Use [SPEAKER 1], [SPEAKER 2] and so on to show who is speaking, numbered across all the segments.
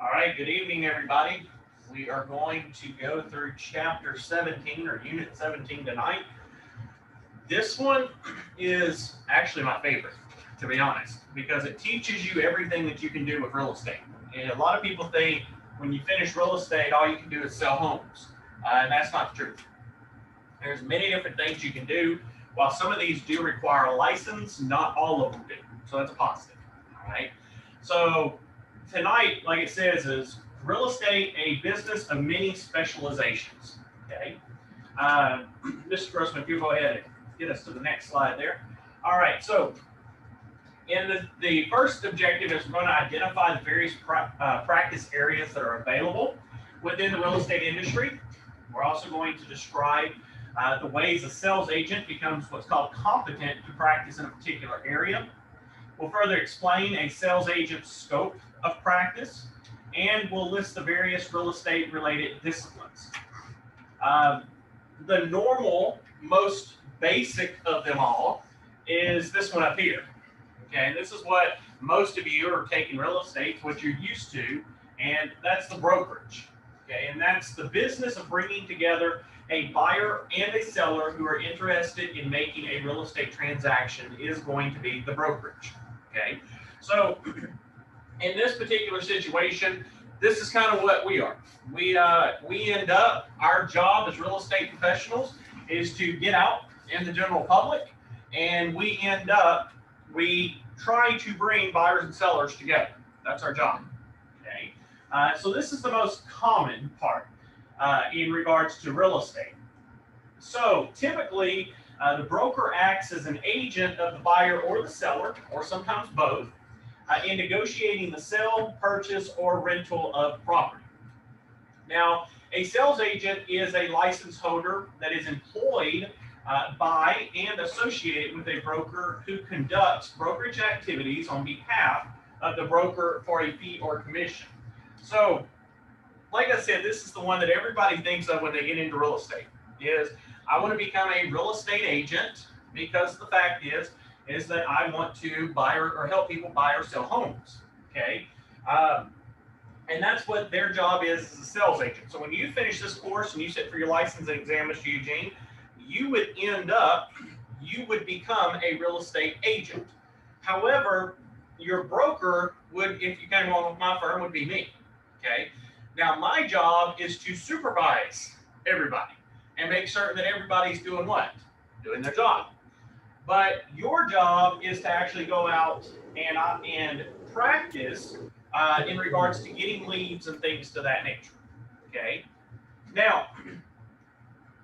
[SPEAKER 1] All right, good evening, everybody. We are going to go through chapter 17 or unit 17 tonight. This one is actually my favorite, to be honest, because it teaches you everything that you can do with real estate. And a lot of people think when you finish real estate, all you can do is sell homes. And that's not the truth. There's many different things you can do. While some of these do require a license, not all of them do. So that's a positive. All right. So tonight, like it says, is real estate a business of many specializations. Okay. Mr. Grossman, if you go ahead and get us to the next slide there. All right. So in the first objective is we're going to identify the various practice areas that are available within the real estate industry. We're also going to describe the ways a sales agent becomes what's called competent to practice in a particular area. We'll further explain a sales agent's scope of practice, and we'll list the various real estate related disciplines. The normal, most basic of them all is this one up here. Okay, and this is what most of you are taking real estate, what you're used to, and that's the brokerage. Okay, and that's the business of bringing together a buyer and a seller who are interested in making a real estate transaction is going to be the brokerage. Okay, so in this particular situation, this is kind of what we are. We end up, our job as real estate professionals is to get out in the general public, and we try to bring buyers and sellers together. That's our job. Okay, so this is the most common part in regards to real estate. So typically, the broker acts as an agent of the buyer or the seller, or sometimes both, in negotiating the sale, purchase, or rental of property. Now, a sales agent is a license holder that is employed by and associated with a broker who conducts brokerage activities on behalf of the broker for a fee or commission. So, like I said, this is the one that everybody thinks of when they get into real estate, is I want to become a real estate agent because the fact is that I want to buy or help people buy or sell homes, okay? And that's what their job is as a sales agent. So when you finish this course and you sit for your license and exam, Mr. Eugene, you would become a real estate agent. However, your broker would, if you came along with my firm, would be me, okay? Now, my job is to supervise everybody and make certain that everybody's doing what? Doing their job. But your job is to actually go out and practice in regards to getting leads and things to that nature, okay? Now,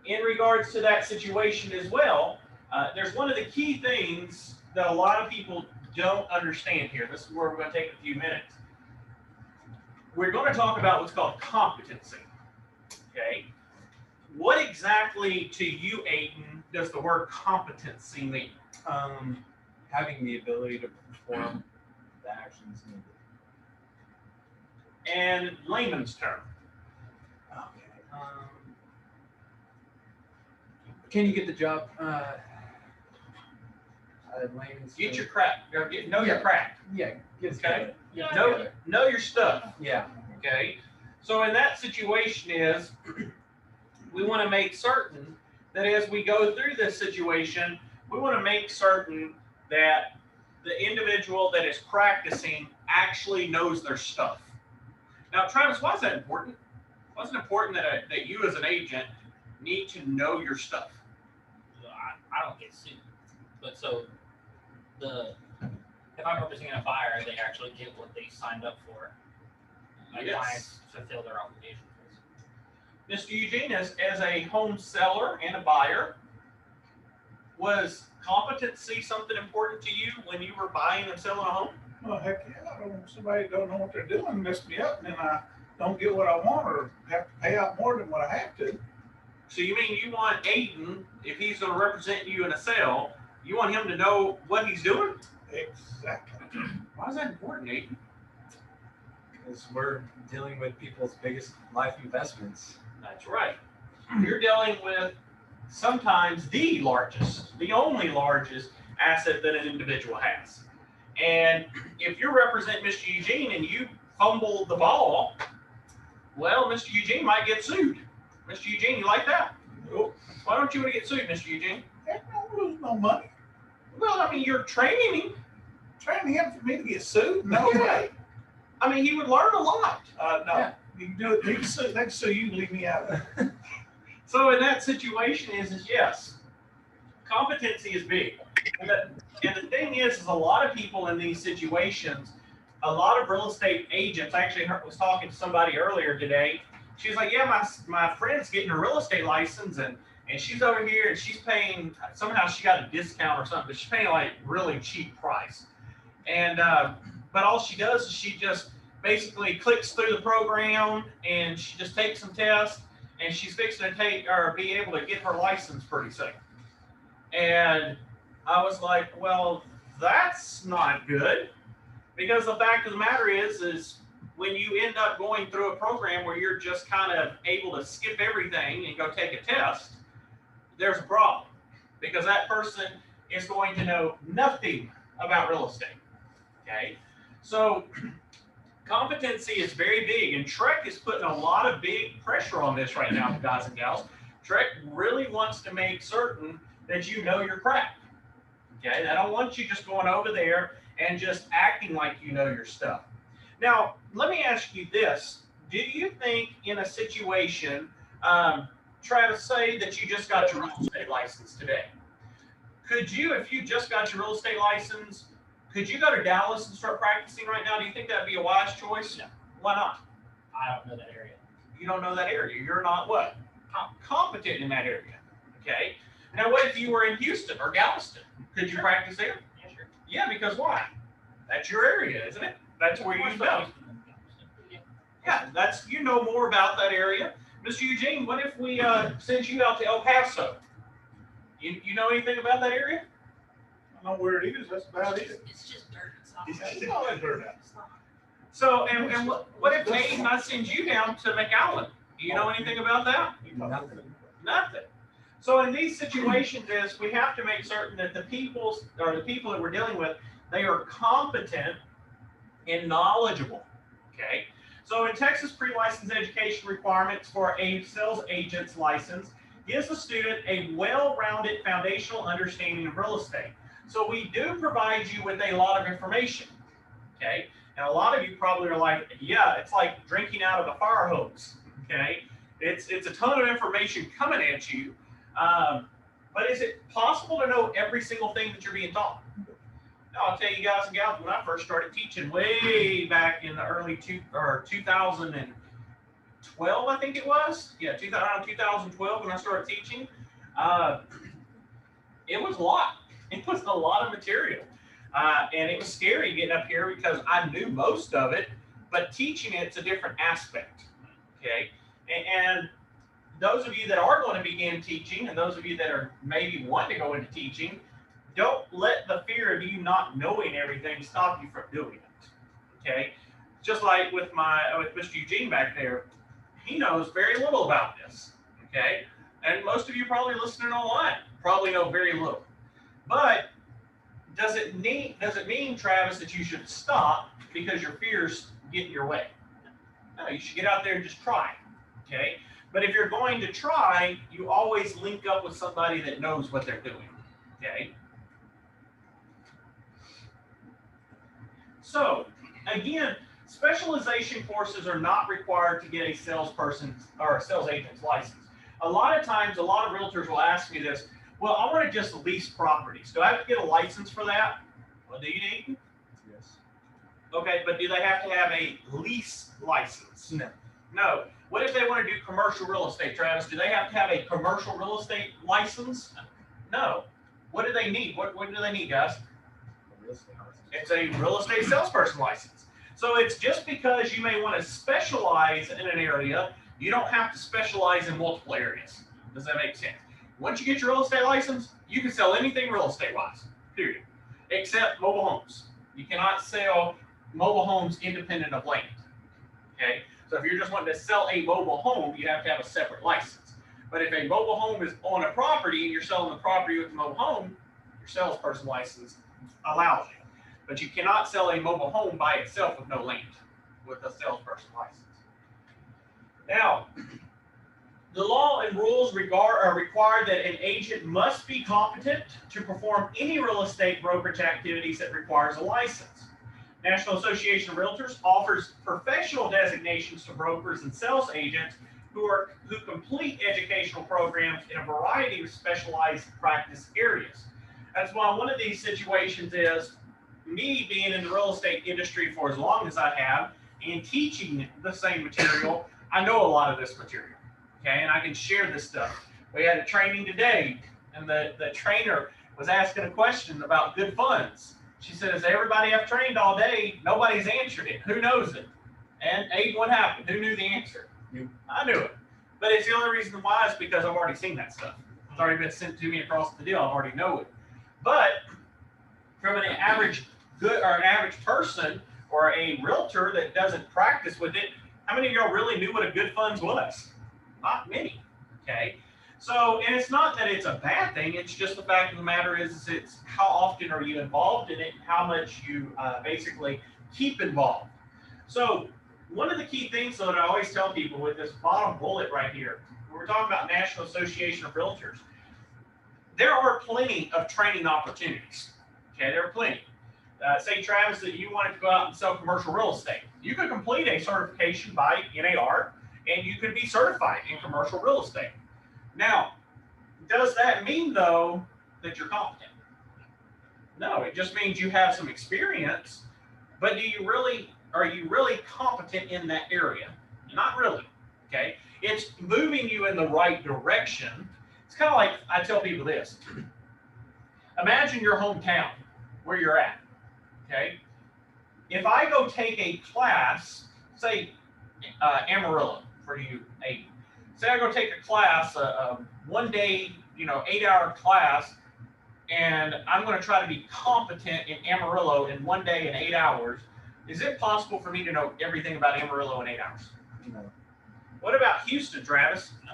[SPEAKER 1] in regards to that situation as well, there's one of the key things that a lot of people don't understand here. This is where we're going to take a few minutes. We're going to talk about what's called competency, okay? What exactly to you, Aiden, does the word competency mean?
[SPEAKER 2] Having the ability to perform the actions needed.
[SPEAKER 1] And layman's term.
[SPEAKER 2] Okay. Can you get the job? Layman's
[SPEAKER 1] Get your crack. Know your crack.
[SPEAKER 2] Yeah.
[SPEAKER 1] Okay.
[SPEAKER 2] Yeah.
[SPEAKER 1] Know your stuff.
[SPEAKER 2] Yeah.
[SPEAKER 1] Okay. So in that situation is we want to make certain that as we go through this situation, we want to make certain that the individual that is practicing actually knows their stuff. Now, Travis, why is that important? Why is it important that you as an agent need to know your stuff?
[SPEAKER 3] I don't get sued, but so if I'm representing a buyer, they actually get what they signed up for. My clients fulfill their obligations.
[SPEAKER 1] Mr. Eugene, as a home seller and a buyer, was competency something important to you when you were buying and selling a home?
[SPEAKER 4] Well, heck yeah, I don't want somebody that don't know what they're doing mess me up, and then I don't get what I want or have to pay out more than what I have to.
[SPEAKER 1] So you mean you want Aiden, if he's going to represent you in a sale, you want him to know what he's doing?
[SPEAKER 4] Exactly.
[SPEAKER 1] Why is that important, Aiden?
[SPEAKER 2] Because we're dealing with people's biggest life investments.
[SPEAKER 1] That's right. You're dealing with sometimes the only largest asset that an individual has. And if you represent Mr. Eugene and you fumble the ball, well, Mr. Eugene might get sued. Mr. Eugene, you like that?
[SPEAKER 4] Nope.
[SPEAKER 1] Why don't you want to get sued, Mr. Eugene?
[SPEAKER 4] Heck no, lose no money.
[SPEAKER 1] Well, I mean, you're training him.
[SPEAKER 4] Training him for me to get sued? No way.
[SPEAKER 1] I mean, he would learn a lot.
[SPEAKER 4] No.
[SPEAKER 1] Yeah.
[SPEAKER 4] You can do it. You can sue. They can sue you. Leave me out of it.
[SPEAKER 1] So in that situation is yes, competency is big. And the thing is a lot of people in these situations, a lot of real estate agents, I actually was talking to somebody earlier today. She's like, yeah, my friend's getting a real estate license and she's over here and she's paying, somehow she got a discount or something, but she's paying like really cheap price. And, but all she does is she just basically clicks through the program and she just takes some tests and she's fixing to take or be able to get her license pretty soon. And I was like, well, that's not good, because the fact of the matter is when you end up going through a program where you're just kind of able to skip everything and go take a test, there's a problem, because that person is going to know nothing about real estate. Okay, so competency is very big, and Trek is putting a lot of big pressure on this right now, guys and gals. Trek really wants to make certain that you know your craft. Okay, I don't want you just going over there and just acting like you know your stuff. Now, let me ask you this. Do you think in a situation, Travis, say that you just got your real estate license today. Could you, if you just got your real estate license, could you go to Dallas and start practicing right now? Do you think that'd be a wise choice?
[SPEAKER 3] No.
[SPEAKER 1] Why not?
[SPEAKER 3] I don't know that area.
[SPEAKER 1] You don't know that area. You're not what? Competent in that area. Okay. Now, what if you were in Houston or Galveston? Could you practice there?
[SPEAKER 3] Yeah, sure.
[SPEAKER 1] Yeah, because why? That's your area, isn't it? That's where you know. Yeah, that's, you know more about that area. Mr. Eugene, what if we send you out to El Paso? You know anything about that area?
[SPEAKER 4] I know where it is. That's about it.
[SPEAKER 3] It's just dirt. It's not.
[SPEAKER 4] Yeah, you know that dirt out.
[SPEAKER 3] It's not.
[SPEAKER 1] So, and what if Hayden, I send you down to McAllen? Do you know anything about that?
[SPEAKER 2] Nothing.
[SPEAKER 1] Nothing. So in these situations is we have to make certain that the people that we're dealing with, they are competent and knowledgeable. Okay. So in Texas, pre-license education requirements for a sales agent's license gives the student a well-rounded foundational understanding of real estate. So we do provide you with a lot of information. Okay. And a lot of you probably are like, yeah, it's like drinking out of a fire hose. Okay. It's a ton of information coming at you. But is it possible to know every single thing that you're being taught? No, I'll tell you guys and gals, when I first started teaching way back in the early 2012, I think it was. Yeah, 2012 when I started teaching. It was a lot. It was a lot of material. And it was scary getting up here because I knew most of it, but teaching it's a different aspect. Okay. And those of you that are going to begin teaching, and those of you that are maybe wanting to go into teaching, don't let the fear of you not knowing everything stop you from doing it. Okay, just like with Mr. Eugene back there, he knows very little about this. Okay, and most of you probably listening online probably know very little. But does it mean, Travis, that you should stop because your fears get in your way? No, you should get out there and just try. Okay. But if you're going to try, you always link up with somebody that knows what they're doing. Okay. So again, specialization courses are not required to get a salesperson or a sales agent's license. A lot of times, a lot of realtors will ask me this, well, I want to just lease properties. Do I have to get a license for that? Well, do you need?
[SPEAKER 2] Yes.
[SPEAKER 1] Okay, but do they have to have a lease license?
[SPEAKER 2] No.
[SPEAKER 1] No. What if they want to do commercial real estate, Travis? Do they have to have a commercial real estate license? No. What do they need? What do they need, guys? It's a real estate salesperson license. So it's just because you may want to specialize in an area, you don't have to specialize in multiple areas. Does that make sense? Once you get your real estate license, you can sell anything real estate wise, period, except mobile homes. You cannot sell mobile homes independent of land. Okay. So if you're just wanting to sell a mobile home, you have to have a separate license. But if a mobile home is on a property and you're selling the property with the mobile home, your salesperson license allows you. But you cannot sell a mobile home by itself with no land. with a salesperson license. Now, the law and rules require that an agent must be competent to perform any real estate brokerage activities that requires a license. National Association of Realtors offers professional designations to brokers and sales agents who complete educational programs in a variety of specialized practice areas. That's why one of these situations is me being in the real estate industry for as long as I have and teaching the same material. I know a lot of this material, okay, and I can share this stuff. We had a training today, and the trainer was asking a question about good funds. She said, "Has everybody I've trained all day, nobody's answered it. Who knows it?" And Abe, what happened? Who knew the answer?
[SPEAKER 2] You.
[SPEAKER 1] I knew it. But it's the only reason why is because I've already seen that stuff. It's already been sent to me across the deal. I already know it. But from an average person or a realtor that doesn't practice with it, how many of y'all really knew what a good funds was? Not many. Okay. So, and it's not that it's a bad thing. It's just the fact of the matter is it's how often are you involved in it, how much you basically keep involved. So, one of the key things though, that I always tell people with this bottom bullet right here, we're talking about National Association of Realtors. There are plenty of training opportunities. Okay, there are plenty. Say, Travis, that you wanted to go out and sell commercial real estate. You could complete a certification by NAR, and you could be certified in commercial real estate. Now, does that mean, though, that you're competent? No, it just means you have some experience, but are you really competent in that area? Not really, okay? It's moving you in the right direction. It's kind of like, I tell people this. Imagine your hometown, where you're at, okay? If I go take a class, say Amarillo, for you 8. Say I go take a class, one day, 8-hour class, and I'm going to try to be competent in Amarillo in one day in 8 hours. Is it possible for me to know everything about Amarillo in 8 hours?
[SPEAKER 2] No.
[SPEAKER 1] What about Houston, Travis? No.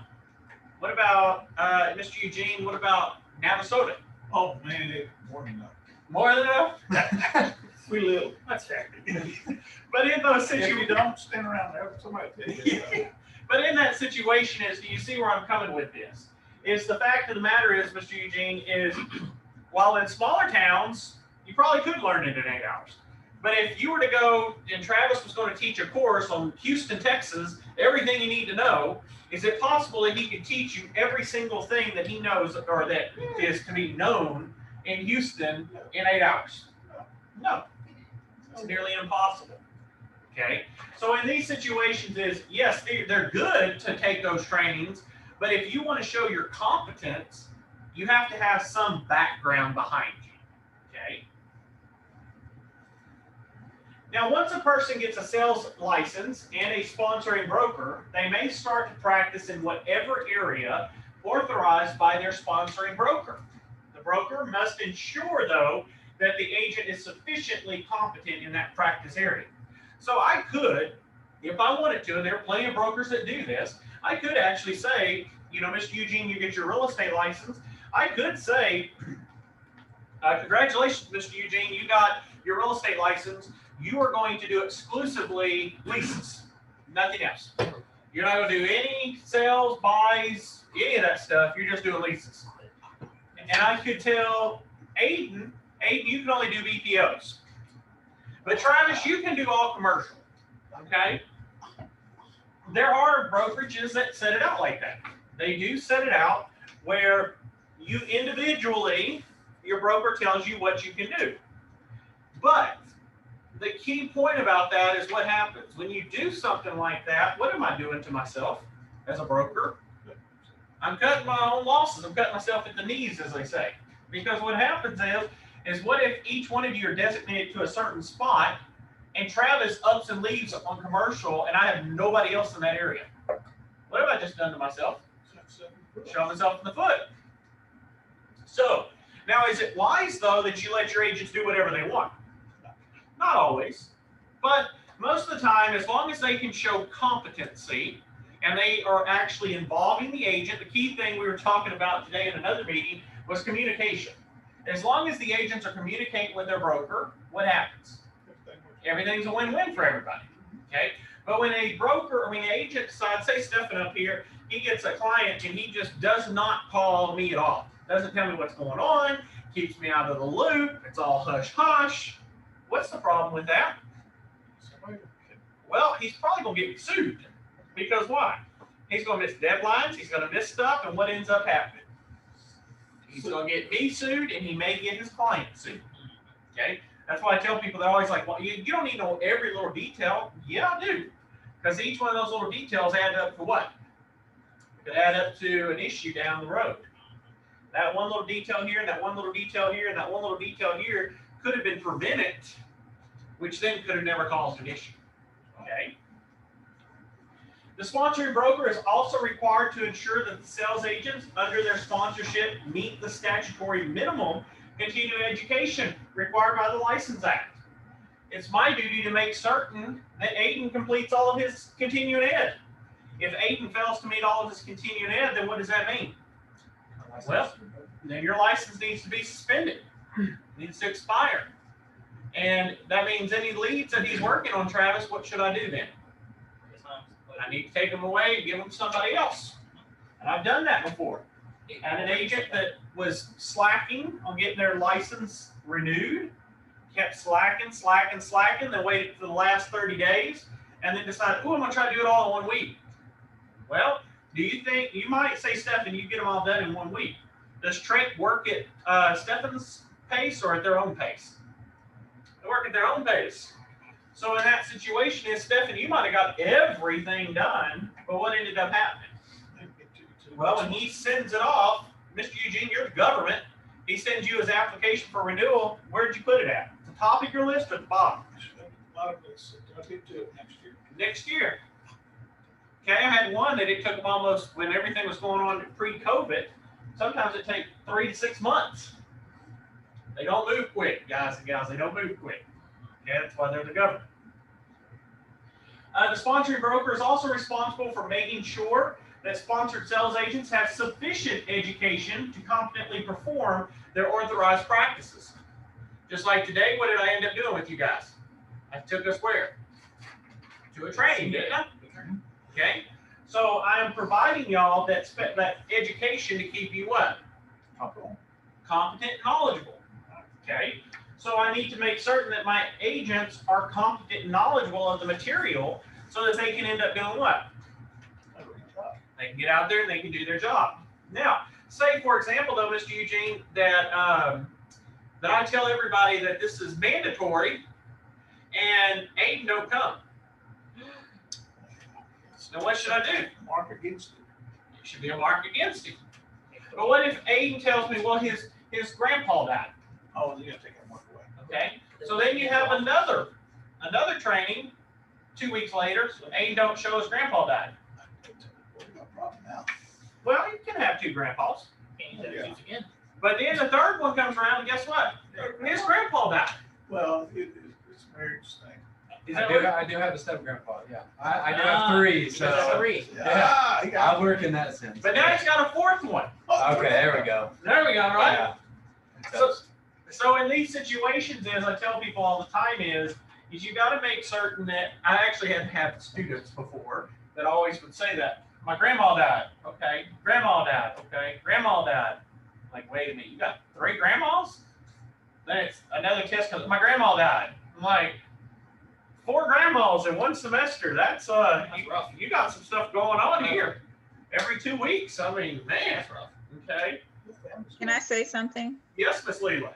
[SPEAKER 1] What about Mr. Eugene? What about Navasota?
[SPEAKER 4] Oh, man, it's more than enough.
[SPEAKER 1] More than enough?
[SPEAKER 4] We live.
[SPEAKER 1] That's fair. But in those
[SPEAKER 4] If you
[SPEAKER 1] situations,
[SPEAKER 4] don't stand around there, somebody tell you.
[SPEAKER 1] but in that situation is, do you see where I'm coming with this? Is the fact of the matter is, Mr. Eugene, is while in smaller towns, you probably could learn it in 8 hours. But if you were to go, and Travis was going to teach a course on Houston, Texas, everything you need to know, is it possible that he could teach you every single thing that he knows or that is to be known in Houston in 8 hours? No. It's nearly impossible. Okay? So in these situations is, yes, they're good to take those trainings, but if you want to show your competence, you have to have some background behind you. Okay? Now, once a person gets a sales license and a sponsoring broker, they may start to practice in whatever area authorized by their sponsoring broker. The broker must ensure, though, that the agent is sufficiently competent in that practice area. So I could, if I wanted to, and there are plenty of brokers that do this, I could actually say, Mr. Eugene, you get your real estate license. I could say, congratulations, Mr. Eugene, you got your real estate license. You are going to do exclusively leases, nothing else. You're not going to do any sales, buys, any of that stuff. You're just doing leases. And I could tell Aiden, you can only do BPOs. But Travis, you can do all commercial. Okay? There are brokerages that set it out like that. They do set it out where you individually, your broker tells you what you can do. But the key point about that is what happens. When you do something like that, what am I doing to myself as a broker? I'm cutting my own losses. I'm cutting myself at the knees, as they say. Because what happens is what if each one of you are designated to a certain spot and Travis ups and leaves on commercial and I have nobody else in that area? What have I just done to myself? Shot myself in the foot. So, now is it wise, though, that you let your agents do whatever they want? Not always. But most of the time, as long as they can show competency and they are actually involving the agent, the key thing we were talking about today in another meeting was communication. As long as the agents are communicating with their broker, what happens? Everything's a win-win for everybody. Okay, but when a broker, I mean, agent decides, say Stephen up here, he gets a client and he just does not call me at all, doesn't tell me what's going on, keeps me out of the loop, it's all hush hush. What's the problem with that? Well, he's probably going to get me sued. Because why? He's going to miss deadlines, he's going to miss stuff, and what ends up happening? He's going to get me sued, and he may get his client sued. Okay? That's why I tell people, they're always like, well, you don't need to know every little detail. Yeah, I do. Because each one of those little details add up to what? It could add up to an issue down the road. That one little detail here, and that one little detail here, and that one little detail here could have been prevented, which then could have never caused an issue. Okay? The sponsoring broker is also required to ensure that the sales agents under their sponsorship meet the statutory minimum continuing education required by the License Act. It's my duty to make certain that Aiden completes all of his continuing ed. If Aiden fails to meet all of his continuing ed, then what does that mean? Well, then your license needs to be suspended, needs to expire. And that means any leads that he's working on, Travis, what should I do then? I need to take them away and give them to somebody else. And I've done that before. Had an agent that was slacking on getting their license renewed, kept slacking, then waited for the last 30 days, and then decided, oh, I'm going to try to do it all in 1 week. Well, do you think, you might say, Stephen, you get them all done in 1 week. Does Trent work at Stephen's pace or at their own pace? They work at their own pace. So in that situation, is Stephen, you might have got everything done, but what ended up happening? Well, when he sends it off, Mr. Eugene, you're the government. He sends you his application for renewal. Where did you put it at? The top of your list or the bottom?
[SPEAKER 4] I'll get to it next year.
[SPEAKER 1] Next year. Okay, I had one that it took them almost, when everything was going on pre-COVID, sometimes it takes 3 to 6 months. They don't move quick, guys and gals. They don't move quick. Okay, that's why they're the government. The sponsoring broker is also responsible for making sure that sponsored sales agents have sufficient education to competently perform their authorized practices. Just like today, what did I end up doing with you guys? I took us where? To a training, didn't I? Okay, so I am providing y'all that education to keep you what? Competent, knowledgeable. Okay, so I need to make certain that my agents are competent and knowledgeable of the material so that they can end up doing what? They can get out there and they can do their job. Now, say for example, though, Mr. Eugene, that that I tell everybody that this is mandatory, and Aiden don't come. Now, what should I do?
[SPEAKER 4] Mark against it.
[SPEAKER 1] It should be a mark against him. But what if Aiden tells me, well, his grandpa died?
[SPEAKER 4] Oh, you gotta take that mark away.
[SPEAKER 1] Okay, so then you have another training 2 weeks later. So Aiden don't show his grandpa died.
[SPEAKER 4] We got a problem now.
[SPEAKER 1] Well, you can have 2 grandpas.
[SPEAKER 4] Yeah.
[SPEAKER 1] But then the third one comes around, and guess what? His grandpa died.
[SPEAKER 4] Well, it's a marriage thing.
[SPEAKER 1] Is
[SPEAKER 2] I
[SPEAKER 1] that
[SPEAKER 2] do,
[SPEAKER 1] what?
[SPEAKER 2] I do have a step grandpa, yeah. I do have 3, so
[SPEAKER 3] Three.
[SPEAKER 4] Yeah, he got
[SPEAKER 2] I work in that sense.
[SPEAKER 1] But now he's got a 4th one.
[SPEAKER 2] Okay, there we go.
[SPEAKER 1] There we go, right?
[SPEAKER 2] Yeah.
[SPEAKER 1] So in these situations, as I tell people all the time, is you got to make certain that I actually have had students before that always would say that my grandma died. Okay, grandma died. Okay, grandma died. Like, wait a minute, you got 3 grandmas? Then it's another test because my grandma died. I'm like, 4 grandmas in 1 semester. That's
[SPEAKER 3] rough.
[SPEAKER 1] You got some stuff going on here. Every 2 weeks. I mean, man.
[SPEAKER 3] That's rough.
[SPEAKER 1] Okay.
[SPEAKER 5] Can I say something?
[SPEAKER 1] Yes, Miss Leland.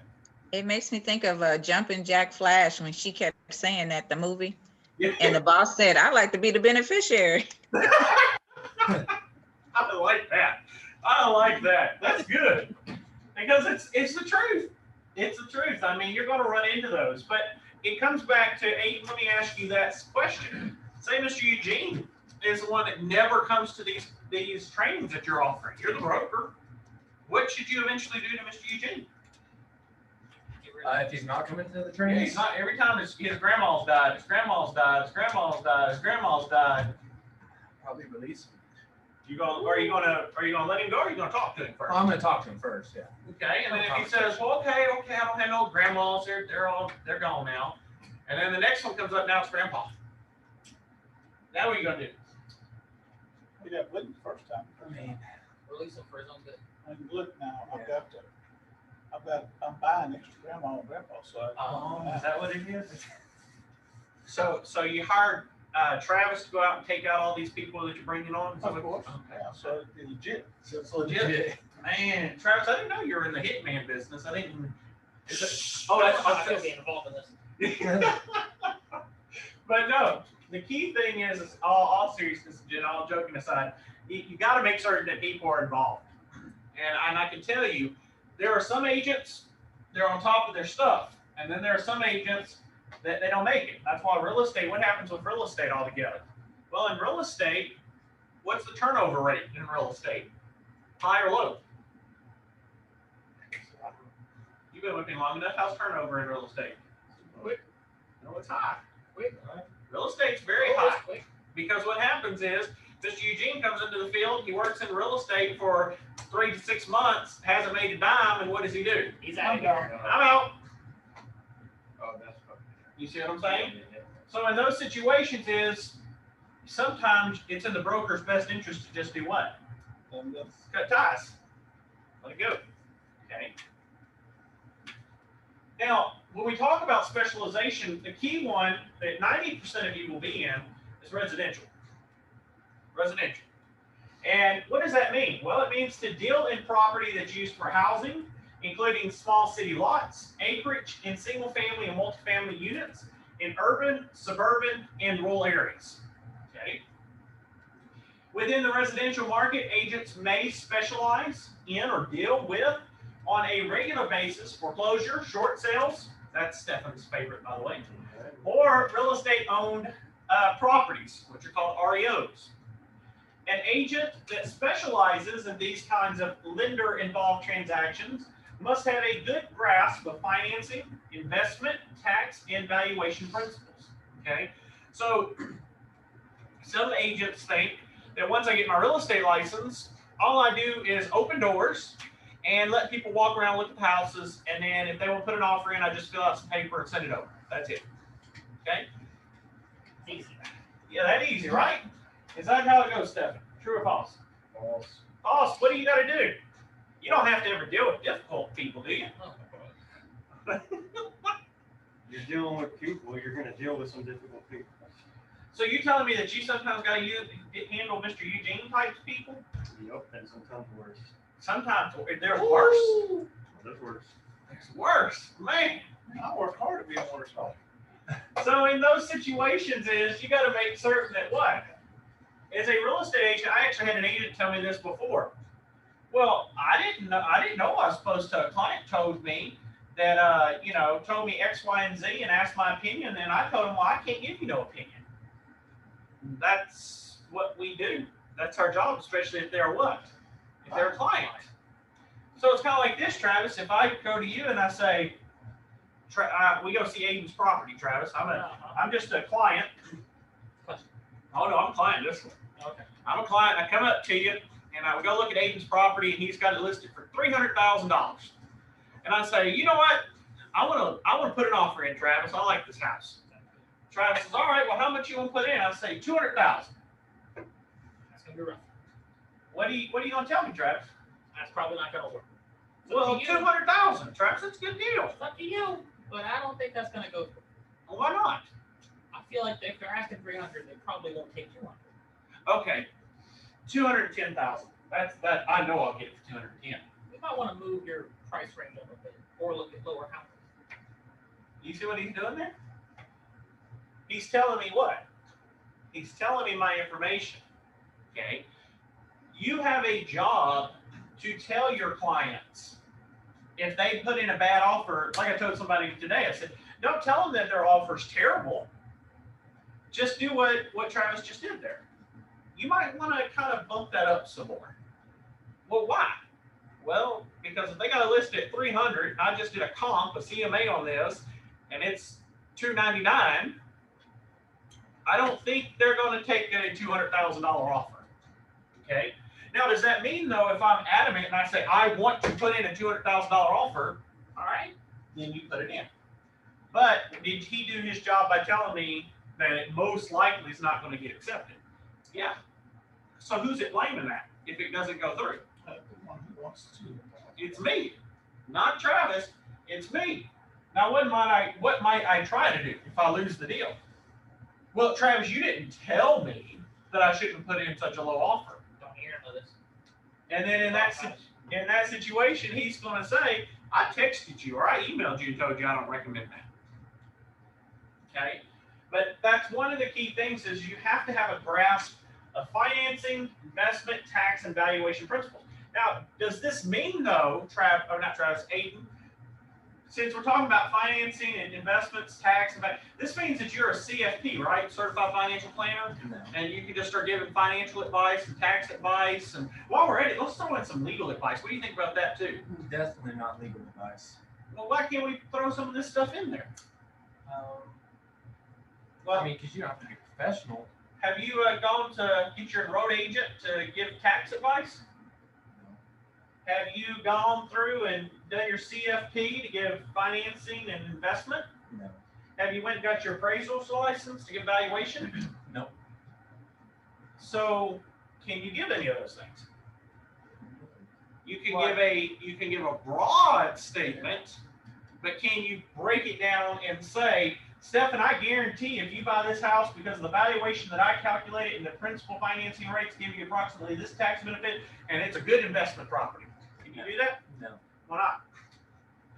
[SPEAKER 5] It makes me think of Jumpin' Jack Flash when she kept saying that, the movie.
[SPEAKER 1] Yeah.
[SPEAKER 5] And the boss said, I'd like to be the beneficiary.
[SPEAKER 1] I like that. I like that. That's good. Because it's the truth. It's the truth. I mean, you're going to run into those. But it comes back to, Aiden, let me ask you that question. Say Mr. Eugene is the one that never comes to these trainings that you're offering. You're the broker. What should you eventually do to Mr. Eugene?
[SPEAKER 2] If he's not coming to the
[SPEAKER 1] Yeah,
[SPEAKER 2] training,
[SPEAKER 1] he's not, every time his grandma's died, his grandma's died, his grandma's died, his grandma's died.
[SPEAKER 2] probably release him.
[SPEAKER 1] Are you gonna let him go, or are you gonna talk to him first?
[SPEAKER 2] I'm going to talk to him first, yeah.
[SPEAKER 1] Okay, and then if he says, well, okay, I don't have no grandmas, they're gone now. And then the next one comes up, now it's grandpa. Now what are you gonna do?
[SPEAKER 4] We got Wood the first time.
[SPEAKER 2] I mean,
[SPEAKER 3] Release him for his own good.
[SPEAKER 4] And look now,
[SPEAKER 2] Yeah.
[SPEAKER 4] I'm buying extra grandma and grandpa, so.
[SPEAKER 1] Oh, is that what it is? So you hired Travis to go out and take out all these people that you're bringing on? Is that
[SPEAKER 4] Of
[SPEAKER 1] what-
[SPEAKER 4] course,
[SPEAKER 1] Okay.
[SPEAKER 4] yeah, so it'd be legit.
[SPEAKER 2] so it's
[SPEAKER 1] legit. Man, Travis, I didn't know you were in the hitman business. I didn't.
[SPEAKER 3] Oh,
[SPEAKER 1] that's
[SPEAKER 3] I feel being involved in this.
[SPEAKER 1] But no, the key thing is all seriousness and all joking aside, you got to make certain that people are involved. And I can tell you, there are some agents, they're on top of their stuff. And then there are some agents that they don't make it. That's why real estate, what happens with real estate altogether? Well, in real estate, what's the turnover rate in real estate? High or low? You've been looking long enough. How's turnover in real estate?
[SPEAKER 3] Quick.
[SPEAKER 1] No, it's high.
[SPEAKER 3] Quick.
[SPEAKER 1] Real estate's very
[SPEAKER 3] Oh,
[SPEAKER 1] high.
[SPEAKER 3] it's quick.
[SPEAKER 1] Because what happens is Mr. Eugene comes into the field, he works in real estate for 3 to 6 months, hasn't made a dime, and what does he do?
[SPEAKER 3] He's out of
[SPEAKER 4] I'm
[SPEAKER 3] here.
[SPEAKER 1] I'm out.
[SPEAKER 2] Oh, that's fucking.
[SPEAKER 1] You see what I'm saying? So in those situations is sometimes it's in the broker's best interest to just do what?
[SPEAKER 4] And
[SPEAKER 1] Cut ties. Let it go. Okay. Now, when we talk about specialization, the key one that 90% of you will be in is residential. Residential. And what does that mean? Well, it means to deal in property that's used for housing, including small city lots, acreage in single family and multifamily units in urban, suburban, and rural areas. Okay. Within the residential market, agents may specialize in or deal with on a regular basis foreclosure, short sales, that's Stefan's favorite, by the way, or real estate owned properties, which are called REOs. An agent that specializes in these kinds of lender involved transactions must have a good grasp of financing, investment, tax, and valuation principles. Okay, so some agents think that once I get my real estate license, all I do is open doors and let people walk around, look at the houses, and then if they want to put an offer in, I just fill out some paper and send it over. That's it. Okay?
[SPEAKER 3] Easy.
[SPEAKER 1] Yeah, that easy, right? Is that how it goes, Stephen? True or false?
[SPEAKER 2] False.
[SPEAKER 1] False. What do you got to do? You don't have to ever deal with difficult people, do you?
[SPEAKER 3] Oh, my God.
[SPEAKER 6] You're dealing with people, you're gonna deal with some difficult people.
[SPEAKER 1] So you telling me that you sometimes got to handle Mr. Eugene type people?
[SPEAKER 6] Yep, and sometimes worse.
[SPEAKER 1] Sometimes there's worse.
[SPEAKER 6] That's worse.
[SPEAKER 1] There's worse, man.
[SPEAKER 4] I work hard to be a worse off.
[SPEAKER 1] So in those situations is you got to make certain that what? As a real estate agent, I actually had an agent tell me this before. Well, I didn't know I was supposed to. A client told me that told me X, Y, and Z and asked my opinion, and I told him, well, I can't give you no opinion. That's what we do. That's our job, especially if they're what? If they're a client. So it's kind of like this, Travis. If I go to you and I say, we go see Aiden's property, Travis. I'm just a client. Oh no, I'm a client. This one.
[SPEAKER 3] Okay.
[SPEAKER 1] I'm a client. I come up to you and I would go look at Aiden's property and he's got it listed for $300,000. And I say, you know what? I want to put an offer in, Travis. I like this house. Travis says, all right. Well, how much you want to put in? I say 200,000.
[SPEAKER 3] That's gonna be rough.
[SPEAKER 1] What are you gonna tell me, Travis?
[SPEAKER 3] That's probably not gonna work. It's up
[SPEAKER 1] Well,
[SPEAKER 3] to you.
[SPEAKER 1] 200,000, Travis. That's a good deal.
[SPEAKER 3] It's up to you, but I don't think that's gonna go through.
[SPEAKER 1] Well, why not?
[SPEAKER 3] I feel like if they're asking 300, they probably won't take 200.
[SPEAKER 1] Okay, 210,000. That's that. I know I'll get it for 210.
[SPEAKER 3] You might want to move your price range a little bit, or look at lower houses.
[SPEAKER 1] You see what he's doing there? He's telling me what? He's telling me my information. Okay. You have a job to tell your clients if they put in a bad offer. Like I told somebody today, I said, don't tell them that their offer's terrible. Just do what Travis just did there. You might want to kind of bump that up some more. Well, why? Well, because if they got a list at 300, I just did a comp, a CMA on this, and it's 299. I don't think they're going to take a $200,000 offer. Okay. Now, does that mean though, if I'm adamant and I say I want to put in a $200,000 offer, all right, then you put it in. But did he do his job by telling me that it most likely is not going to get accepted. Yeah. So who's it blaming that if it doesn't go through?
[SPEAKER 4] The one who wants to.
[SPEAKER 1] It's me, not Travis. It's me. Now, what might I try to do if I lose the deal? Well, Travis, you didn't tell me that I shouldn't put in such a low offer.
[SPEAKER 3] Don't hear none of this.
[SPEAKER 1] And then in that situation, he's going to say, I texted you or I emailed you and told you I don't recommend that. Okay? But that's one of the key things is you have to have a grasp of financing, investment, tax, and valuation principles. Now, does this mean though, Aiden, since we're talking about financing and investments, tax, and this means that you're a CFP, right? Certified Financial Planner?
[SPEAKER 2] No.
[SPEAKER 1] And you can just start giving financial advice and tax advice. And while we're at it, let's throw in some legal advice. What do you think about that too?
[SPEAKER 2] Definitely not legal advice.
[SPEAKER 1] Well, why can't we throw some of this stuff in there?
[SPEAKER 2] Well, I mean, because you don't have to be professional.
[SPEAKER 1] Have you gone to get your road agent to give tax advice? Have you gone through and done your CFP to give financing and investment?
[SPEAKER 2] No.
[SPEAKER 1] Have you went and got your appraisal's license to give valuation?
[SPEAKER 2] No.
[SPEAKER 1] So, can you give any of those things? You can give a broad statement, but can you break it down and say, Stephan, I guarantee if you buy this house because of the valuation that I calculated and the principal financing rates give you approximately this tax benefit, and it's a good investment property. Can you do that?
[SPEAKER 2] No.
[SPEAKER 1] Why not?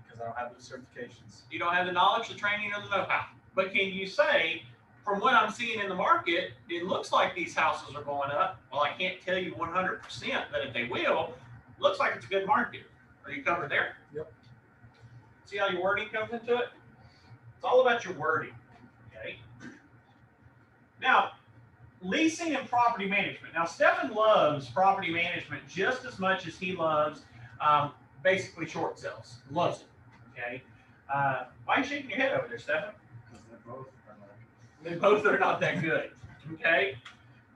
[SPEAKER 2] Because I don't have those certifications.
[SPEAKER 1] You don't have the knowledge, the training, or the know-how. But can you say, from what I'm seeing in the market, it looks like these houses are going up. Well, I can't tell you 100% that if they will, looks like it's a good market. Are you covered there?
[SPEAKER 2] Yep.
[SPEAKER 1] See how your wording comes into it? It's all about your wording, okay? Now, leasing and property management. Now, Stephan loves property management just as much as he loves basically short sales. Loves it, okay? Why are you shaking your head over there, Stephan?
[SPEAKER 2] Because
[SPEAKER 1] They both are not that good, okay?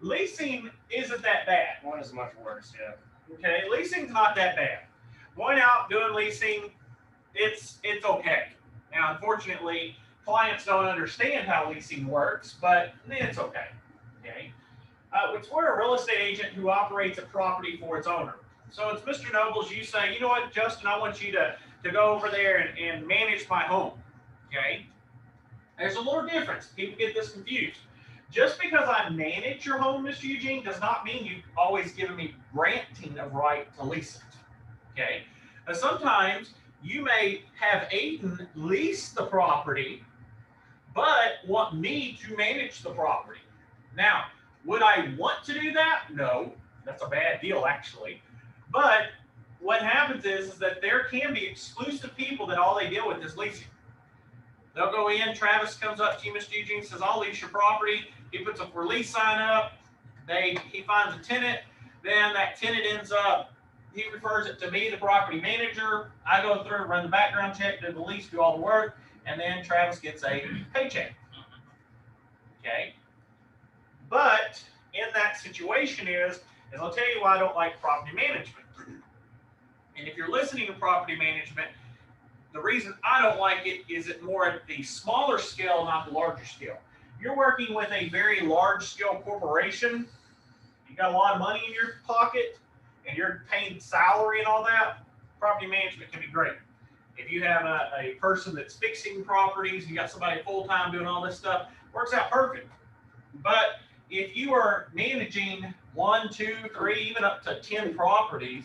[SPEAKER 1] Leasing isn't that bad.
[SPEAKER 6] One is much worse, yeah.
[SPEAKER 1] Okay, leasing's not that bad. Going out doing leasing, it's okay. Now, unfortunately, clients don't understand how leasing works, but it's okay. Okay, it's we're a real estate agent who operates a property for its owner. So it's Mr. Nobles. You say, you know what, Justin, I want you to go over there and manage my home. Okay, there's a little difference. People get this confused. Just because I manage your home, Mr. Eugene, does not mean you've always given me granting of right to lease it. Okay, sometimes you may have Aiden lease the property, but want me to manage the property. Now, would I want to do that? No, that's a bad deal actually. But what happens is that there can be exclusive people that all they deal with is leasing. They'll go in, Travis comes up to you, Mr. Eugene, says, I'll lease your property. He puts a release sign up. He finds a tenant. Then that tenant ends up, he refers it to me, the property manager. I go through, run the background check, do the lease, do all the work, and then Travis gets a paycheck. Okay? But in that situation is I'll tell you why I don't like property management. And if you're listening to property management, the reason I don't like it is it more at the smaller scale, not the larger scale. You're working with a very large scale corporation. You got a lot of money in your pocket and you're paying salary and all that. Property management can be great. If you have a person that's fixing properties, you got somebody full-time doing all this stuff, works out perfect. But if you are managing 1, 2, 3, even up to 10 properties,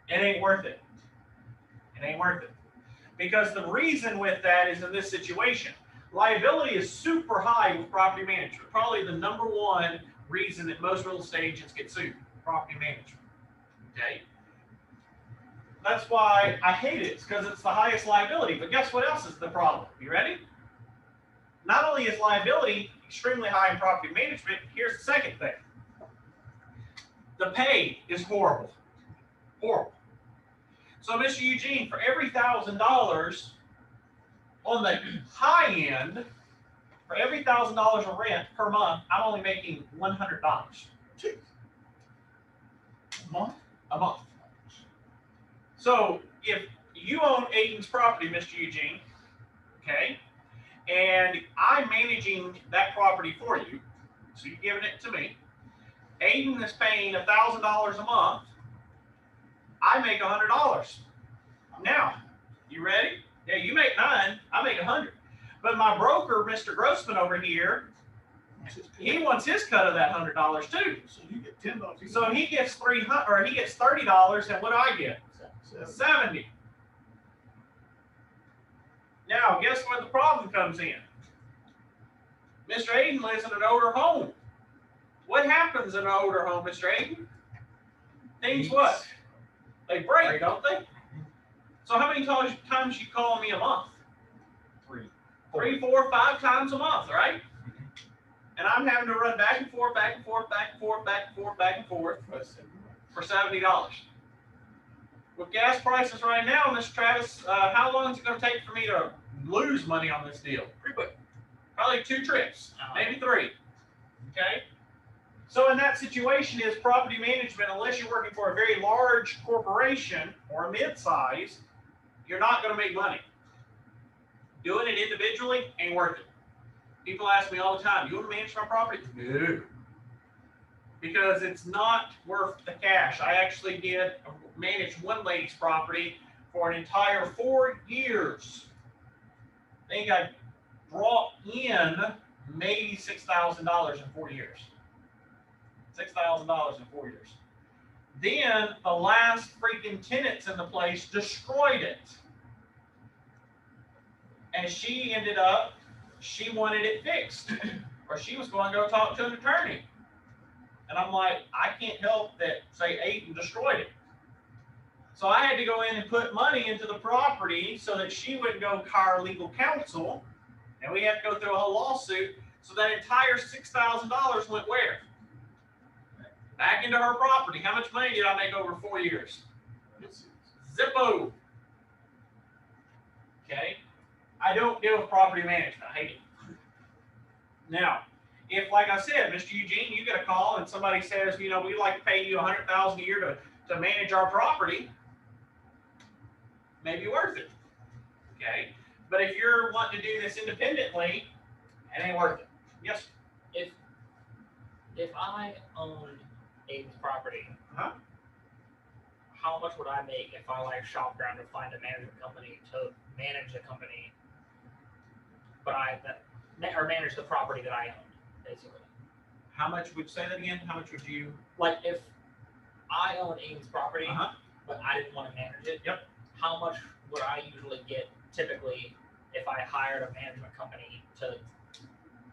[SPEAKER 1] it ain't worth it. It ain't worth it. Because the reason with that is in this situation, liability is super high with property management. Probably the #1 reason that most real estate agents get sued, property management. Okay? That's why I hate it, because it's the highest liability. But guess what else is the problem? You ready? Not only is liability extremely high in property management, here's the second thing. The pay is horrible. Horrible. So, Mr. Eugene, for every $1,000 on the high end, for every $1,000 of rent per month, I'm only making $100 a month. So, if you own Aiden's property, Mr. Eugene, okay, and I'm managing that property for you. So you're giving it to me. Aiden is paying $1,000 a month. I make $100. Now, you ready? Yeah, you make 9, I make 100. But my broker, Mr. Grossman over here, he wants his cut of that $100 too.
[SPEAKER 4] So you get $10.
[SPEAKER 1] So he gets $30, and what do I get? 70. Now, guess where the problem comes in? Mr. Aiden lives in an older home. What happens in an older home, Mr. Aiden? Things what? They break, don't they? So how many times you call me a month? 3, 4, 5 times a month, right? And I'm having to run back and forth, back and forth, back and forth, back and forth, back and forth for $70. With gas prices right now, Mr. Travis, how long is it going to take for me to lose money on this deal? Pretty quick. Probably 2 trips, maybe 3. Okay? So in that situation is property management, unless you're working for a very large corporation or a mid-size, you're not going to make money. Doing it individually ain't worth it. People ask me all the time, you want to manage my property? No. Because it's not worth the cash. I actually did manage one lady's property for an entire 4 years. I think I brought in maybe $6,000 in 4 years. $6,000 in 4 years. Then the last freaking tenants in the place destroyed it. And she ended up, she wanted it fixed. Or she was going to go talk to an attorney. And I'm like, I can't help that, say, Aiden destroyed it. So I had to go in and put money into the property so that she wouldn't go hire legal counsel. And we had to go through a whole lawsuit. So that entire $6,000 went where? Back into her property. How much money did I make over 4 years? Zippo. Okay. I don't deal with property management. I hate it. Now, if, like I said, Mr. Eugene, you get a call and somebody says, you know, we'd like to pay you $100,000 a year to manage our property, maybe worth it. Okay. But if you're wanting to do this independently, it ain't worth it. Yes.
[SPEAKER 3] If I owned Aiden's property,
[SPEAKER 1] Uh-huh.
[SPEAKER 3] how much would I make if I like shopped around to find a management company to manage the company, but or manage the property that I owned, basically?
[SPEAKER 1] How much would, say that again? How much would you?
[SPEAKER 3] Like if I own Aiden's property,
[SPEAKER 1] Uh-huh.
[SPEAKER 3] but I didn't want to manage it.
[SPEAKER 1] Yep.
[SPEAKER 3] How much would I usually get typically if I hired a management company to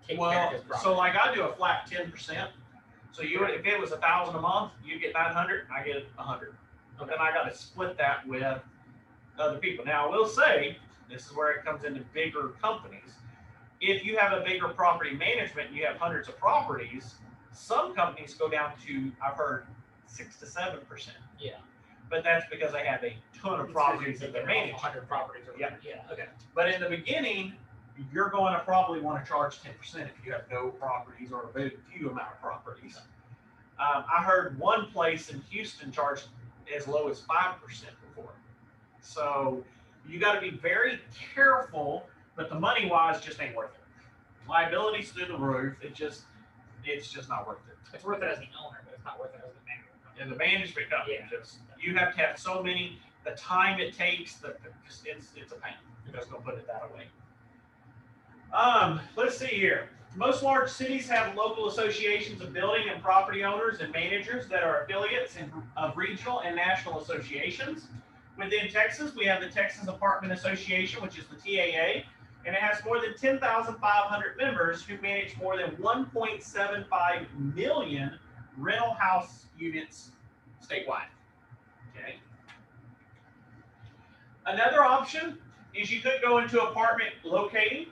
[SPEAKER 3] take care of his property?
[SPEAKER 1] So like I do a flat 10%. So you would, if it was $1,000 a month, you get 900, I get 100. But then I got to split that with other people. Now I will say, this is where it comes into bigger companies. If you have a bigger property management and you have hundreds of properties, some companies go down to, I've heard, 6 to 7%.
[SPEAKER 3] Yeah.
[SPEAKER 1] But that's because they have a ton of properties that they're managing.
[SPEAKER 3] 100 properties. Or
[SPEAKER 1] Yeah.
[SPEAKER 3] Yeah. Okay.
[SPEAKER 1] But in the beginning, you're going to probably want to charge 10% if you have no properties or a very few amount of properties. I heard one place in Houston charged as low as 5% before. So you got to be very careful, but the money wise just ain't worth it. Liabilities through the roof. It's just not worth it.
[SPEAKER 3] It's worth it as the owner, but it's not worth it as the manager.
[SPEAKER 1] And the management company,
[SPEAKER 3] Yeah.
[SPEAKER 1] just you have to have so many. The time it takes, it's a pain. I'm just gonna put it that way. Let's see here. Most large cities have local associations of building and property owners and managers that are affiliates of regional and national associations. Within Texas, we have the Texas Apartment Association, which is the TAA, and it has more than 10,500 members who manage more than 1.75 million rental house units statewide. Okay. Another option is you could go into apartment locating.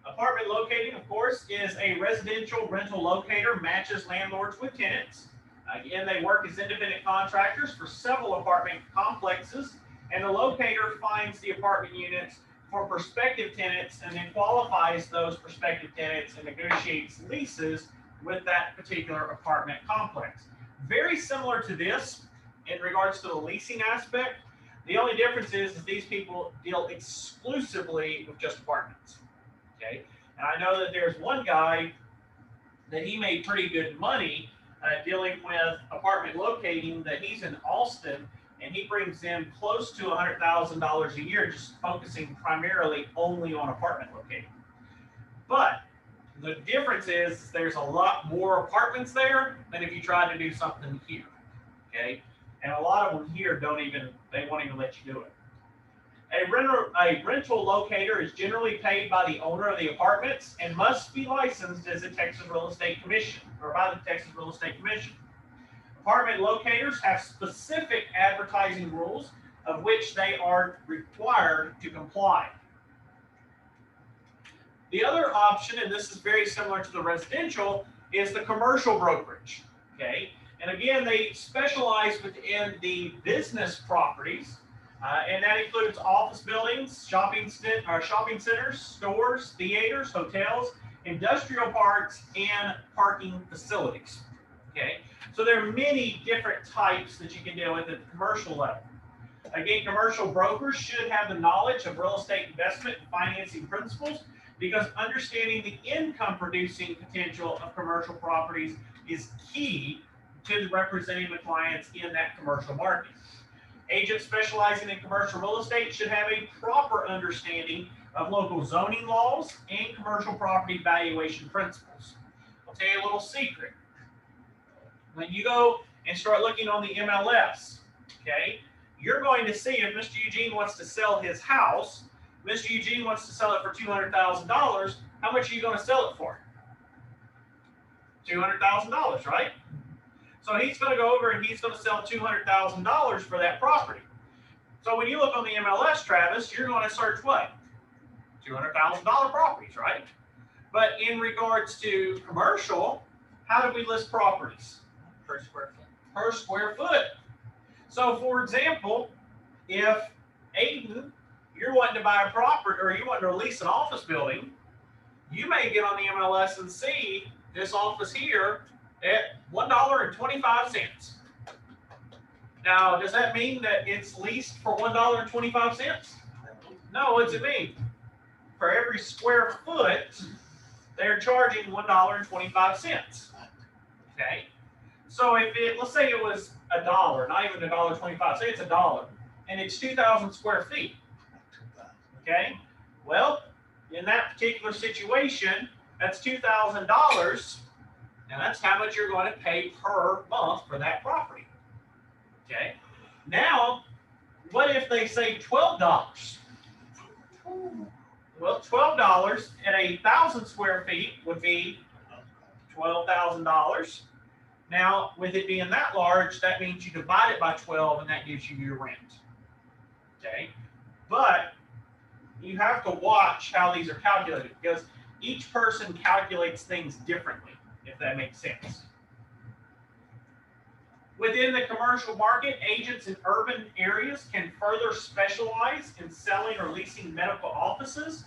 [SPEAKER 1] Apartment locating, of course, is a residential rental locator, matches landlords with tenants. Again, they work as independent contractors for several apartment complexes, and the locator finds the apartment units for prospective tenants and then qualifies those prospective tenants and negotiates leases with that particular apartment complex. Very similar to this in regards to the leasing aspect. The only difference is these people deal exclusively with just apartments. Okay, and I know that there's one guy that he made pretty good money dealing with apartment locating. That he's in Austin, and he brings in close to $100,000 a year, just focusing primarily only on apartment locating. But the difference is there's a lot more apartments there than if you tried to do something here. Okay, and a lot of them here they won't even let you do it. A rental locator is generally paid by the owner of the apartments and must be licensed as a Texas Real Estate Commission or by the Texas Real Estate Commission. Apartment locators have specific advertising rules of which they are required to comply. The other option, and this is very similar to the residential, is the commercial brokerage. Okay, and again, they specialize within the business properties. And that includes office buildings, shopping centers, stores, theaters, hotels, industrial parks, and parking facilities. Okay, so there are many different types that you can deal with at the commercial level. Again, commercial brokers should have the knowledge of real estate investment and financing principles, because understanding the income producing potential of commercial properties is key to representing the clients in that commercial market. Agents specializing in commercial real estate should have a proper understanding of local zoning laws and commercial property valuation principles. I'll tell you a little secret. When you go and start looking on the MLS, okay, you're going to see if Mr. Eugene wants to sell his house, Mr. Eugene wants to sell it for $200,000, how much are you going to sell it for? $200,000, right? So he's going to go over and he's going to sell $200,000 for that property. So when you look on the MLS, Travis, you're going to search what? $200,000 properties, right? But in regards to commercial, how do we list properties?
[SPEAKER 3] Per square foot.
[SPEAKER 1] Per square foot. So for example, if Aiden, you're wanting to buy a property or you want to lease an office building, you may get on the MLS and see this office here at $1.25. Now, does that mean that it's leased for $1.25? No, what's it mean? For every square foot, they're charging $1.25. Okay. So let's say it was $1, not even $1.25, say it's $1, and it's 2,000 square feet. Okay. Well, in that particular situation, that's $2,000. And that's how much you're going to pay per month for that property. Okay. Now, what if they say $12? Well, $12 at 1,000 square feet would be $12,000. Now, with it being that large, that means you divide it by 12, and that gives you your rent. Okay. But you have to watch how these are calculated, because each person calculates things differently, if that makes sense. Within the commercial market, agents in urban areas can further specialize in selling or leasing medical offices,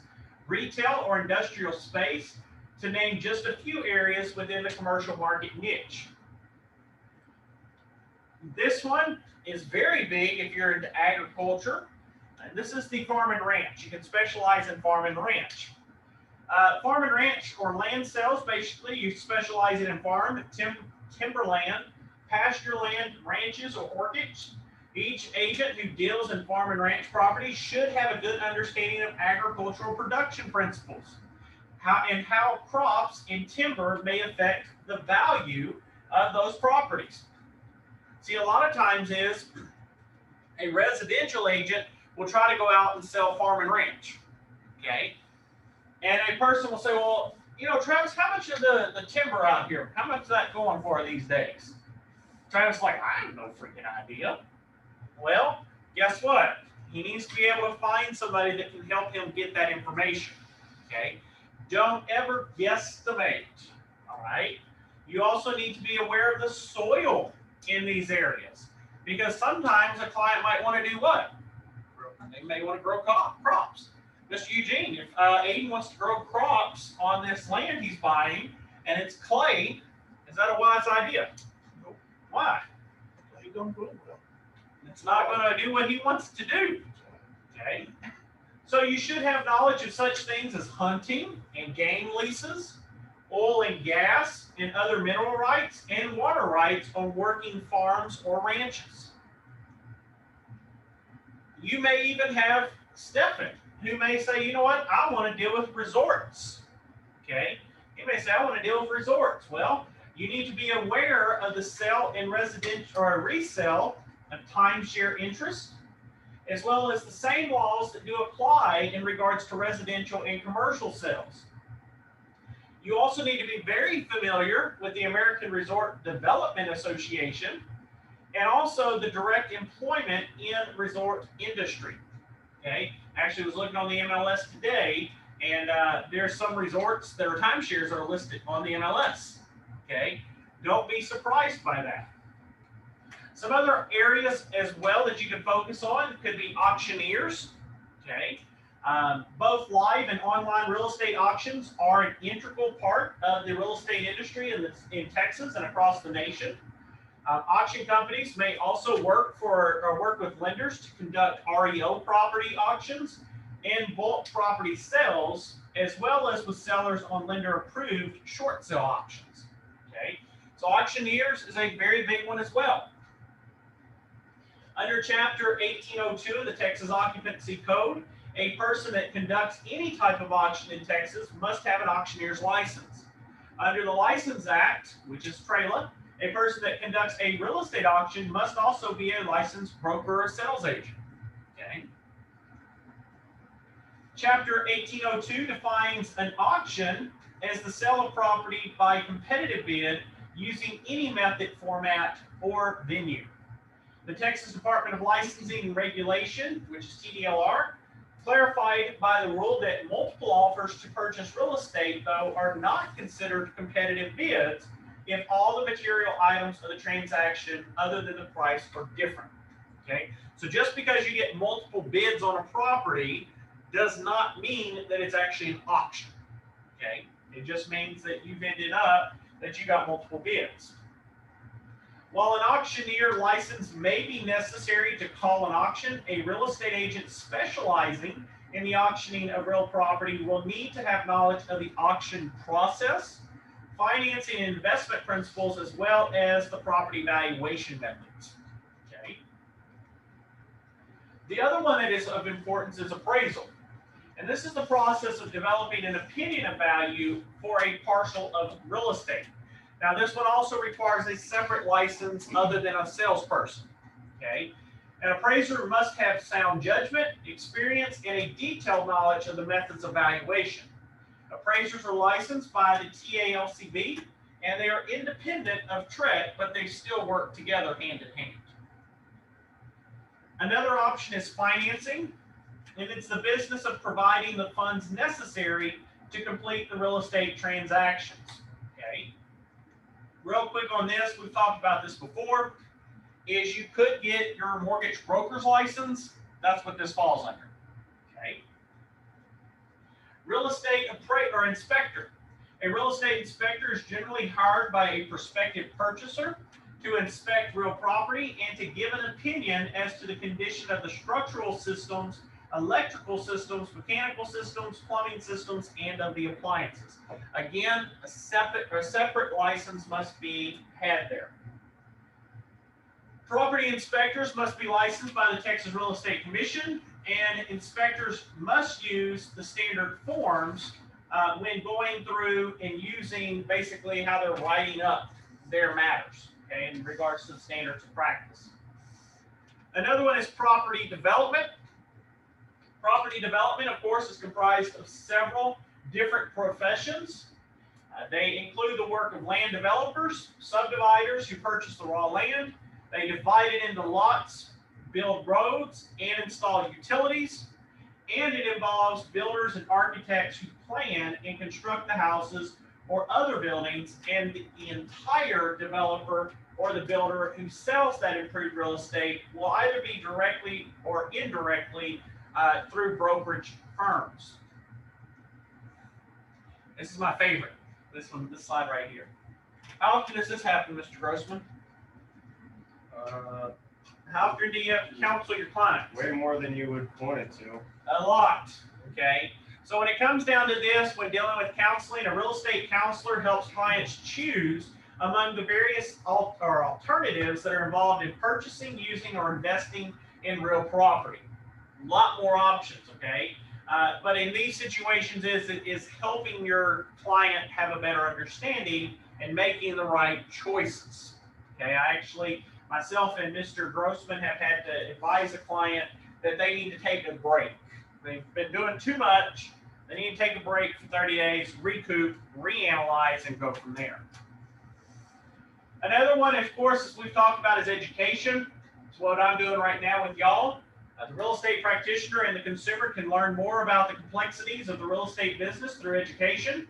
[SPEAKER 1] retail or industrial space, to name just a few areas within the commercial market niche. This one is very big if you're into agriculture. And this is the farm and ranch. You can specialize in farm and ranch. Farm and ranch or land sales, basically, you specialize in farm, timberland, pasture land, ranches, or orchards. Each agent who deals in farm and ranch properties should have a good understanding of agricultural production principles, how crops and timber may affect the value of those properties. See, a lot of times is a residential agent will try to go out and sell farm and ranch, okay? And a person will say, well, Travis, how much of the timber out here, how much is that going for these days? Travis is like, I have no freaking idea. Well, guess what? He needs to be able to find somebody that can help him get that information, okay? Don't ever guesstimate, all right? You also need to be aware of the soil in these areas, because sometimes a client might want to do what? They may want to grow crops. Mr. Eugene, if Aiden wants to grow crops on this land he's buying and it's clay, is that a wise idea?
[SPEAKER 4] Nope.
[SPEAKER 1] Why?
[SPEAKER 4] They don't grow well.
[SPEAKER 1] It's not going to do what he wants to do. Okay. So you should have knowledge of such things as hunting and game leases, oil and gas and other mineral rights, and water rights on working farms or ranches. You may even have Stephen, who may say, you know what, I want to deal with resorts. Okay? You may say, I want to deal with resorts. Well, you need to be aware of the sale and residential or resale of timeshare interest, as well as the same laws that do apply in regards to residential and commercial sales. You also need to be very familiar with the American Resort Development Association and also the direct employment in resort industry. Okay, actually, I was looking on the MLS today, and there's some resorts that are timeshares that are listed on the MLS. Okay, don't be surprised by that. Some other areas as well that you can focus on could be auctioneers. Okay, both live and online real estate auctions are an integral part of the real estate industry in Texas and across the nation. Auction companies may also work with lenders to conduct REO property auctions and bulk property sales, as well as with sellers on lender-approved short sale auctions. Okay, so auctioneers is a very big one as well. Under Chapter 1802 of the Texas Occupancy Code, a person that conducts any type of auction in Texas must have an auctioneer's license. Under the License Act, which is TRELA, a person that conducts a real estate auction must also be a licensed broker or sales agent. Okay. Chapter 1802 defines an auction as the sale of property by competitive bid using any method, format, or venue. The Texas Department of Licensing and Regulation, which is TDLR, clarified by the rule that multiple offers to purchase real estate, though, are not considered competitive bids if all the material items of the transaction other than the price are different. Okay, so just because you get multiple bids on a property does not mean that it's actually an auction. Okay, it just means that you've ended up that you got multiple bids. While an auctioneer license may be necessary to call an auction, a real estate agent specializing in the auctioning of real property will need to have knowledge of the auction process, financing and investment principles, as well as the property valuation methods. Okay. The other one that is of importance is appraisal. And this is the process of developing an opinion of value for a parcel of real estate. Now, this one also requires a separate license other than a salesperson. Okay. An appraiser must have sound judgment, experience, and a detailed knowledge of the methods of valuation. Appraisers are licensed by the TALCB, and they are independent of TREC, but they still work together hand in hand. Another option is financing, and it's the business of providing the funds necessary to complete the real estate transactions. Okay. Real quick on this, we've talked about this before, is you could get your mortgage broker's license. That's what this falls under. Okay. Real estate inspector. A real estate inspector is generally hired by a prospective purchaser to inspect real property and to give an opinion as to the condition of the structural systems, electrical systems, mechanical systems, plumbing systems, and of the appliances. Again, a separate license must be had there. Property inspectors must be licensed by the Texas Real Estate Commission, and inspectors must use the standard forms when going through and using basically how they're writing up their matters, okay, in regards to the standards of practice. Another one is property development. Property development, of course, is comprised of several different professions. They include the work of land developers, subdividers who purchase the raw land. They divide it into lots, build roads, and install utilities. And it involves builders and architects who plan and construct the houses or other buildings, and the entire developer or the builder who sells that improved real estate will either be directly or indirectly through brokerage firms. This is my favorite, this slide right here. How often does this happen, Mr. Grossman? How often do you counsel your clients?
[SPEAKER 6] Way more than you would want it to.
[SPEAKER 1] A lot, okay? So when it comes down to this, when dealing with counseling, a real estate counselor helps clients choose among the various alternatives that are involved in purchasing, using, or investing in real property. A lot more options, okay? But in these situations is helping your client have a better understanding and making the right choices. Okay, I actually, myself and Mr. Grossman have had to advise a client that they need to take a break. They've been doing too much. They need to take a break for 30 days, recoup, reanalyze, and go from there. Another one, of course, as we've talked about, is education. It's what I'm doing right now with y'all. The real estate practitioner and the consumer can learn more about the complexities of the real estate business through education.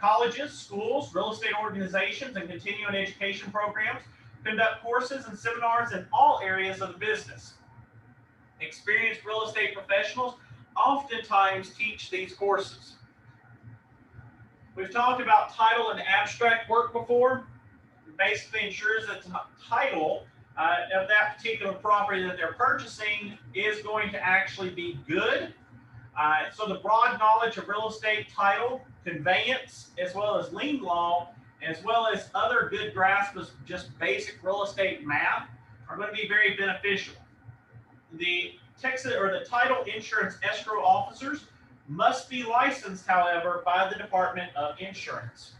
[SPEAKER 1] Colleges, schools, real estate organizations, and continuing education programs conduct courses and seminars in all areas of the business. Experienced real estate professionals oftentimes teach these courses. We've talked about title and abstract work before. It basically ensures that the title of that particular property that they're purchasing is going to actually be good. So the broad knowledge of real estate title, conveyance, as well as lien law, as well as other good grasp of just basic real estate math are going to be very beneficial. The Texas or the title insurance escrow officers must be licensed, however, by the Department of Insurance.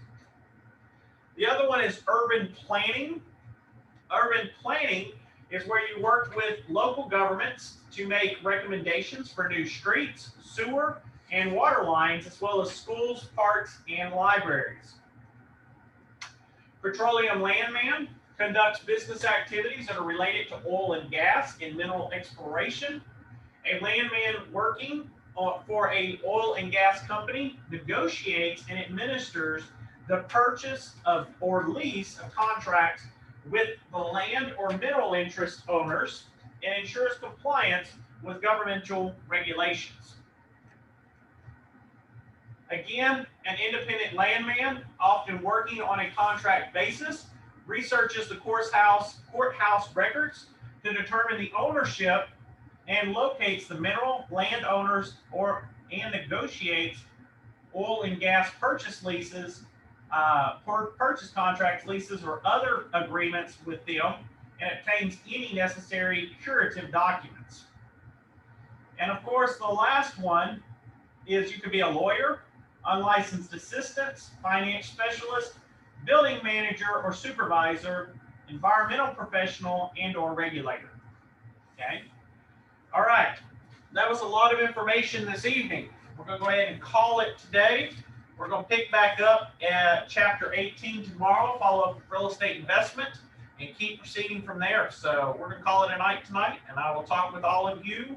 [SPEAKER 1] The other one is urban planning. Urban planning is where you work with local governments to make recommendations for new streets, sewer, and water lines, as well as schools, parks, and libraries. Petroleum landman conducts business activities that are related to oil and gas and mineral exploration. A landman working for an oil and gas company negotiates and administers the purchase of or lease of contracts with the land or mineral interest owners and ensures compliance with governmental regulations. Again, an independent landman, often working on a contract basis, researches the courthouse records to determine the ownership and locates the mineral landowners and negotiates oil and gas purchase leases, purchase contracts, leases, or other agreements with them, and obtains any necessary curative documents. And of course, the last one is you could be a lawyer, unlicensed assistant, finance specialist, building manager or supervisor, environmental professional, and or regulator. Okay. All right. That was a lot of information this evening. We're going to go ahead and call it today. We're going to pick back up at chapter 18 tomorrow, follow up with real estate investment, and keep proceeding from there. So we're going to call it a night tonight, and I will talk with all of you